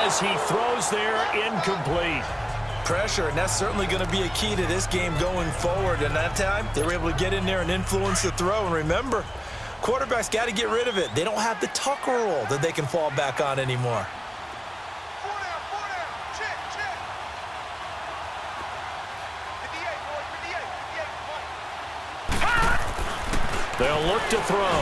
as he throws there, incomplete. Pressure, and that's certainly going to be a key to this game going forward. And that time, they were able to get in there and influence the throw. And remember, quarterbacks got to get rid of it. They don't have the Tucker roll that they can fall back on anymore. They'll look to throw.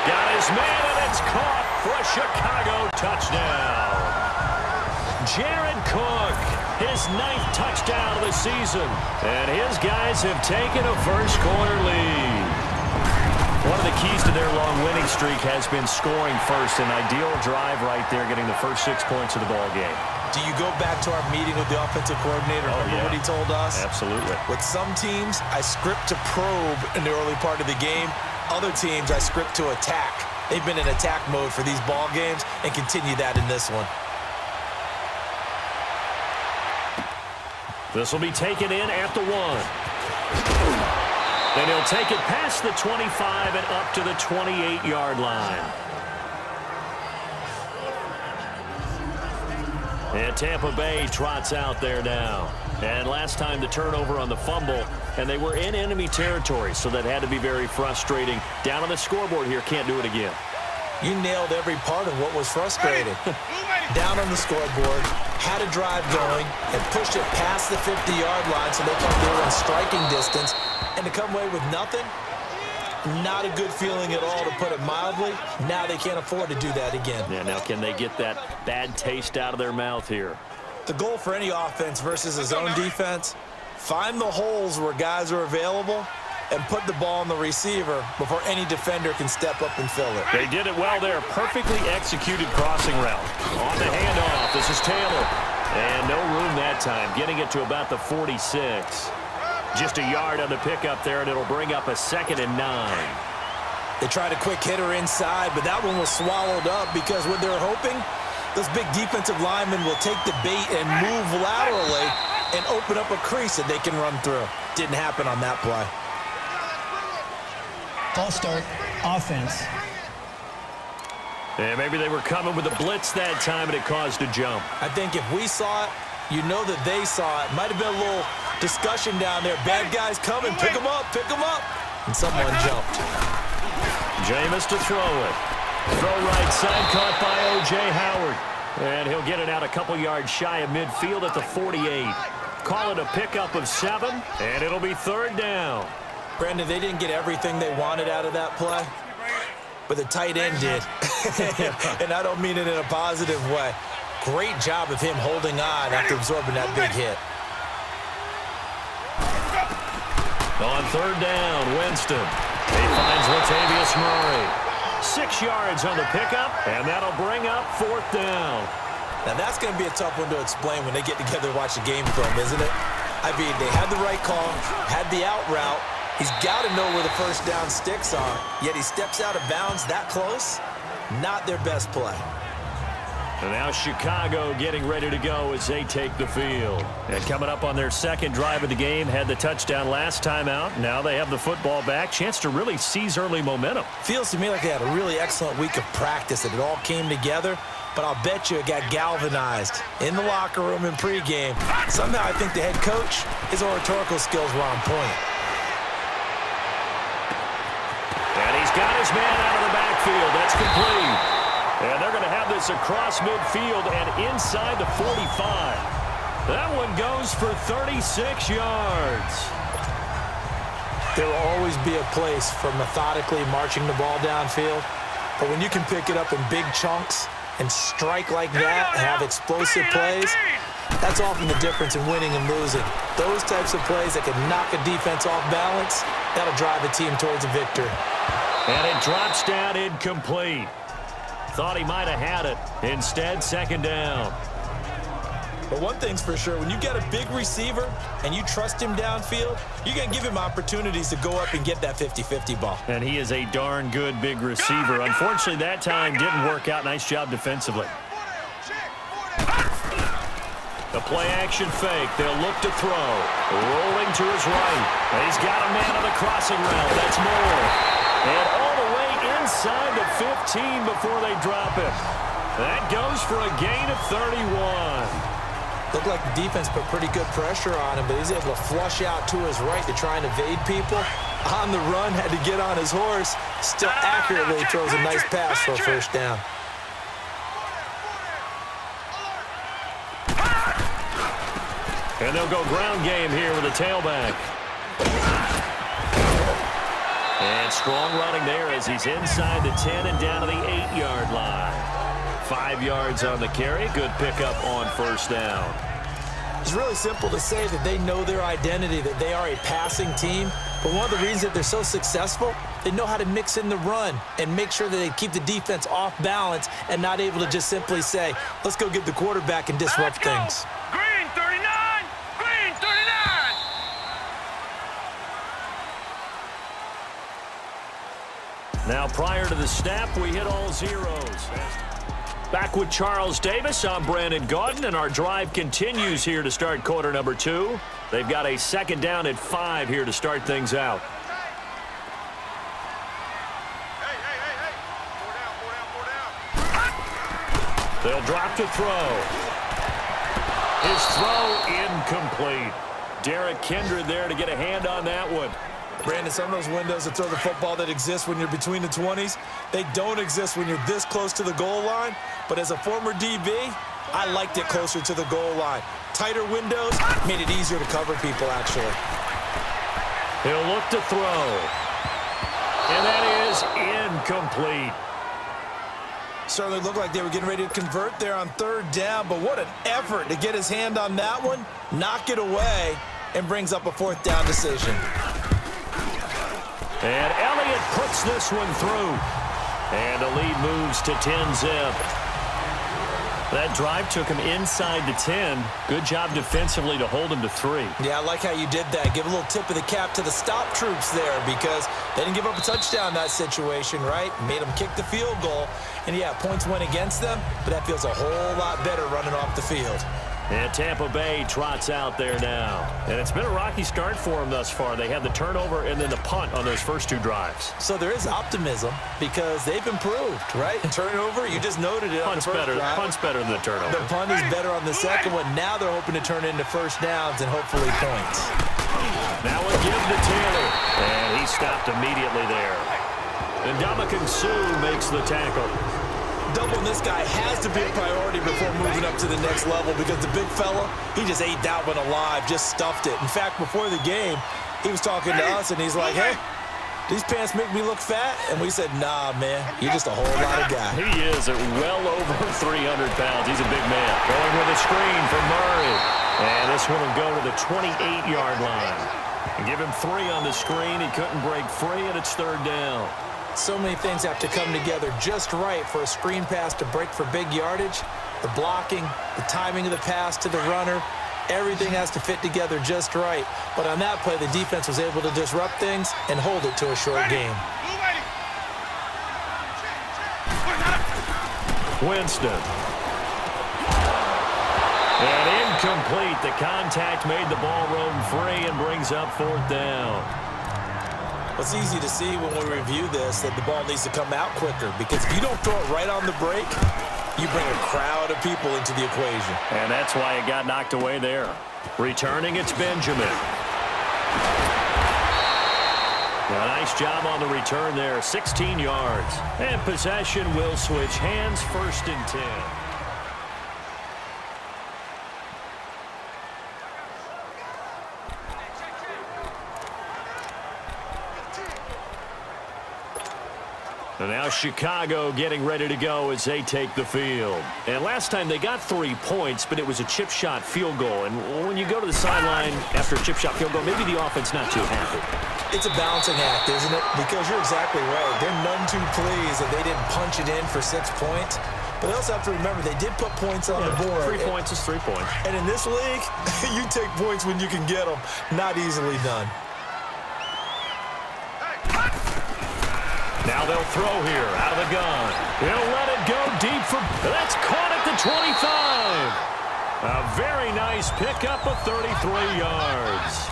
Got his man, and it's caught for a Chicago touchdown. Jared Cook, his 9th touchdown of the season. And his guys have taken a first-quarter lead. One of the keys to their long winning streak has been scoring first. An ideal drive right there, getting the first 6 points of the ball game. Do you go back to our meeting with the offensive coordinator? Remember what he told us? Absolutely. With some teams, I script to probe in the early part of the game. Other teams, I script to attack. They've been in attack mode for these ball games and continue that in this one. This will be taken in at the 1. Then he'll take it past the 25 and up to the 28-yard line. And Tampa Bay trots out there now. And last time the turnover on the fumble, and they were in enemy territory, so that had to be very frustrating. Down on the scoreboard here, can't do it again. You nailed every part of what was frustrating. Down on the scoreboard, had a drive going, and pushed it past the 50-yard line so they thought they were in striking distance, and to come away with nothing, not a good feeling at all, to put it mildly. Now they can't afford to do that again. Yeah, now can they get that bad taste out of their mouth here? The goal for any offense versus a zone defense, find the holes where guys are available and put the ball on the receiver before any defender can step up and fill it. They did it well there. Perfectly executed crossing route. On the handoff, this is Taylor. And no room that time, getting it to about the 46. Just a yard on the pickup there, and it'll bring up a 2nd and 9. They tried a quick hitter inside, but that one was swallowed up because what they're hoping, those big defensive linemen will take the bait and move laterally and open up a crease that they can run through. Didn't happen on that play. False start, offense. And maybe they were coming with a blitz that time, and it caused a jump. I think if we saw it, you know that they saw it. Might have been a little discussion down there. Bad guys coming, pick them up, and someone jumped. Jameis to throw it. Throw right side, caught by O.J. Howard. And he'll get it out a couple yards shy of midfield at the 48. Call it a pickup of 7, and it'll be 3rd down. Brandon, they didn't get everything they wanted out of that play, but the tight end did. And I don't mean it in a positive way. Great job of him holding on after absorbing that big hit. On 3rd down, Winston. He finds Latavius Murray. 6 yards on the pickup, and that'll bring up 4th down. Now, that's going to be a tough one to explain when they get together and watch the game film, isn't it? I mean, they had the right call, had the out route. He's got to know where the first down sticks are, yet he steps out of bounds that close. Not their best play. And now Chicago getting ready to go as they take the field. And coming up on their 2nd drive of the game, had the touchdown last time out. Now they have the football back. Chance to really seize early momentum. Feels to me like they had a really excellent week of practice, and it all came together. But I'll bet you it got galvanized in the locker room in pregame. Somehow I think the head coach, his oratorical skills were on point. And he's got his man out of the backfield. That's complete. And they're going to have this across midfield and inside the 45. That one goes for 36 yards. There will always be a place for methodically marching the ball downfield. But when you can pick it up in big chunks and strike like that and have explosive plays, that's often the difference in winning and losing. Those types of plays that can knock a defense off balance, that'll drive a team towards a victory. And it drops down incomplete. Thought he might have had it. Instead, 2nd down. But one thing's for sure, when you get a big receiver and you trust him downfield, you're going to give him opportunities to go up and get that 50-50 ball. And he is a darn good big receiver. Unfortunately, that time didn't work out. Nice job defensively. The play-action fake. They'll look to throw. Rolling to his right. He's got a man on the crossing route. That's Moore. And all the way inside the 15 before they drop it. That goes for a gain of 31. Looked like the defense put pretty good pressure on him, but he's able to flush out to his right to try and evade people. On the run, had to get on his horse. Still accurately throws a nice pass for a first down. And they'll go ground game here with a tailback. And strong running there as he's inside the 10 and down to the 8-yard line. 5 yards on the carry. Good pickup on first down. It's really simple to say that they know their identity, that they are a passing team. But one of the reasons that they're so successful, they know how to mix in the run and make sure that they keep the defense off balance and not able to just simply say, let's go get the quarterback and disrupt things. Green 39! Green 39! Now, prior to the snap, we hit all zeros. Back with Charles Davis, I'm Brandon Gaudin, and our drive continues here to start quarter number 2. They've got a second down at 5 here to start things out. Hey! Four down. They'll drop to throw. His throw incomplete. Derek Kindred there to get a hand on that one. Brandon, some of those windows to throw the football that exist when you're between the 20s, they don't exist when you're this close to the goal line. But as a former DB, I liked it closer to the goal line. Tighter windows made it easier to cover people, actually. He'll look to throw. And that is incomplete. Certainly looked like they were getting ready to convert there on third down, but what an effort to get his hand on that one, knock it away, and brings up a fourth down decision. And Elliott puts this one through. And the lead moves to 10-zip. That drive took him inside the 10. Good job defensively to hold him to 3. Yeah, I like how you did that. Give a little tip of the cap to the stop troops there because they didn't give up a touchdown in that situation, right? Made them kick the field goal. And, yeah, points went against them, but that feels a whole lot better running off the field. And Tampa Bay trots out there now. And it's been a rocky start for them thus far. They had the turnover and then the punt on those first 2 drives. So there is optimism because they've improved, right? Turnover, you just noted it. Punt's better than the turnover. The punt is better on the second one. Now they're hoping to turn it into first downs and hopefully points. Now a give to Taylor. And he stopped immediately there. And Ndamukong Suh makes the tackle. Doubling this guy has to be a priority before moving up to the next level because the big fella, he just ate that one alive, just stuffed it. In fact, before the game, he was talking to us, and he's like, hey, these pants make me look fat? And we said, nah, man, you're just a whole lot of guy. He is at well over 300 pounds. He's a big man. Going with a screen for Murray. And this one will go to the 28-yard line. And give him 3 on the screen. He couldn't break free, and it's third down. So many things have to come together just right for a screen pass to break for big yardage. The blocking, the timing of the pass to the runner, everything has to fit together just right. But on that play, the defense was able to disrupt things and hold it to a short game. Winston. And incomplete. The contact made the ball roam free and brings up fourth down. It's easy to see when we review this that the ball needs to come out quicker because if you don't throw it right on the break, you bring a crowd of people into the equation. And that's why it got knocked away there. Returning, it's Benjamin. A nice job on the return there, 16 yards. And possession will switch hands, first and 10. And now Chicago getting ready to go as they take the field. And last time they got 3 points, but it was a chip shot field goal. And when you go to the sideline after a chip shot field goal, maybe the offense not too happy. It's a balancing act, isn't it? Because you're exactly right. They're none too pleased that they didn't punch it in for 6 points. But they also have to remember they did put points on the board. 3 points is 3 points. And in this league, you take points when you can get them. Not easily done. Now they'll throw here out of the gun. He'll let it go deep for... That's caught at the 25. A very nice pickup of 33 yards.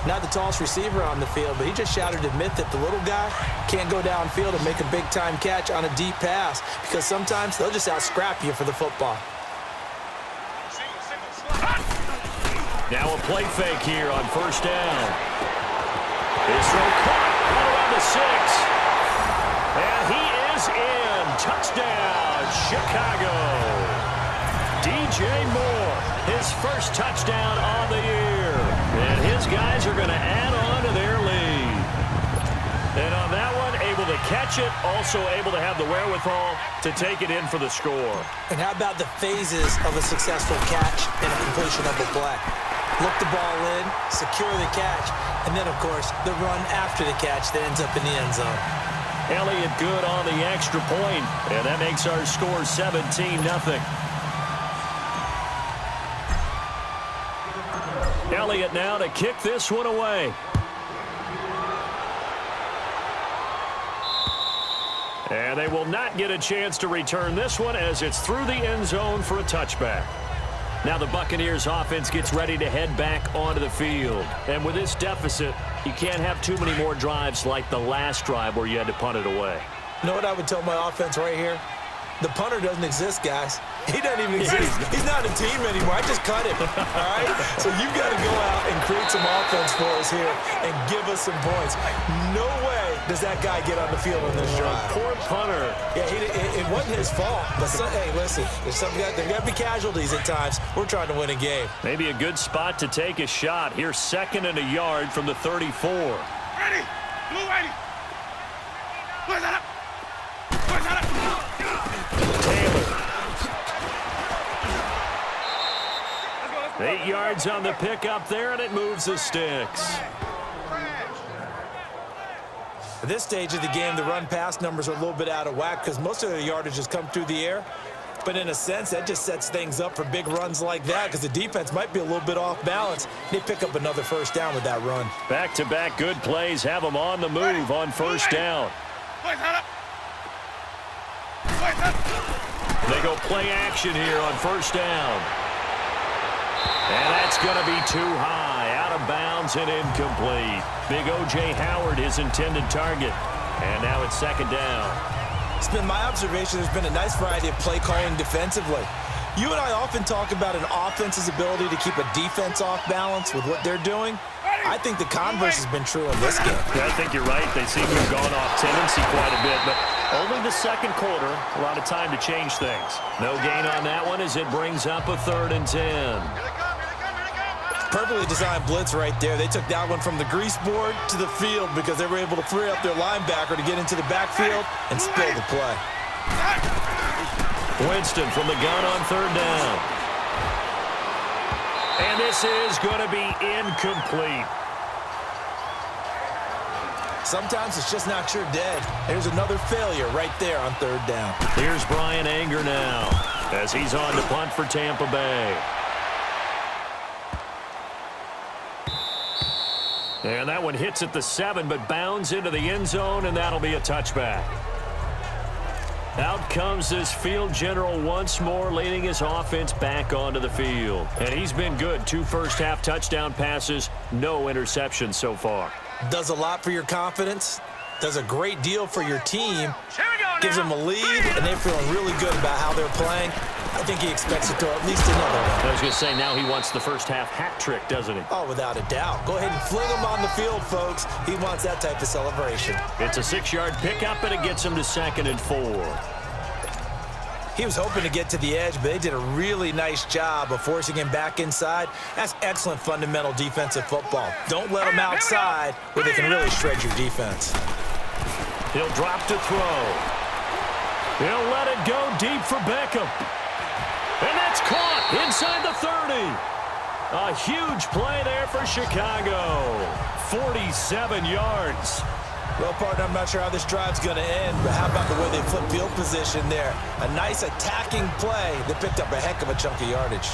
Not the tallest receiver on the field, but he just shouted a myth that the little guy can't go downfield and make a big-time catch on a deep pass because sometimes they'll just out-scrap you for the football. Now a play fake here on first down. His throw caught right around the 6. And he is in. Touchdown, Chicago. DJ Moore, his first touchdown on the year. And his guys are going to add on to their lead. And on that one, able to catch it, also able to have the wherewithal to take it in for the score. And how about the phases of a successful catch and a completion of the play? Look the ball in, secure the catch, and then, of course, the run after the catch that ends up in the end zone. Elliott good on the extra point, and that makes our score 17-0. Elliott now to kick this one away. And they will not get a chance to return this one as it's through the end zone for a touchback. Now the Buccaneers offense gets ready to head back onto the field. And with this deficit, you can't have too many more drives like the last drive where you had to punt it away. You know what I would tell my offense right here? The punter doesn't exist, guys. He doesn't even exist. He's not a team anymore. I just cut him, all right? So you've got to go out and create some offense for us here and give us some points. No way does that guy get on the field on this drive. Poor punter. Yeah, it wasn't his fault. But, hey, listen, there's got to be casualties at times. We're trying to win a game. Maybe a good spot to take a shot. Here's 2nd and a yard from the 34. Ready. Blue ready. Where's that up? Where's that up? Taylor. 8 yards on the pickup there, and it moves the sticks. At this stage of the game, the run-pass numbers are a little bit out of whack because most of the yardage has come through the air. But in a sense, that just sets things up for big runs like that because the defense might be a little bit off balance. They pick up another first down with that run. Back-to-back good plays have them on the move on first down. They go play action here on first down. And that's going to be too high, out of bounds and incomplete. Big O.J. Howard, his intended target. And now it's 2nd down. It's been my observation there's been a nice variety of play calling defensively. You and I often talk about an offense's ability to keep a defense off balance with what they're doing. I think the converse has been true in this game. Yeah, I think you're right. They seem to have gone off tendency quite a bit, but only the second quarter, a lot of time to change things. No gain on that one as it brings up a 3rd and 10. Perfectly designed blitz right there. They took that one from the grease board to the field because they were able to free up their linebacker to get into the backfield and spill the play. Winston from the gun on 3rd down. And this is going to be incomplete. Sometimes it's just not your day. There's another failure right there on 3rd down. Here's Brian Anger now as he's on to punt for Tampa Bay. And that one hits at the 7, but bounds into the end zone, and that'll be a touchback. Out comes this field general once more, leading his offense back onto the field. And he's been good. 2 first-half touchdown passes, no interceptions so far. Does a lot for your confidence, does a great deal for your team, gives them a lead, and they're feeling really good about how they're playing. I think he expects to throw at least another one. I was going to say, now he wants the first-half hat trick, doesn't he? Oh, without a doubt. Go ahead and fling him on the field, folks. He wants that type of celebration. It's a 6-yard pickup, and it gets him to 2nd and 4. He was hoping to get to the edge, but they did a really nice job of forcing him back inside. That's excellent fundamental defensive football. Don't let him outside where they can really shred your defense. He'll drop to throw. He'll let it go deep for Beckham. And that's caught inside the 30. A huge play there for Chicago. 47 yards. Well, partner, I'm not sure how this drive's going to end, but how about the way they flip field position there? A nice attacking play that picked up a heck of a chunk of yardage.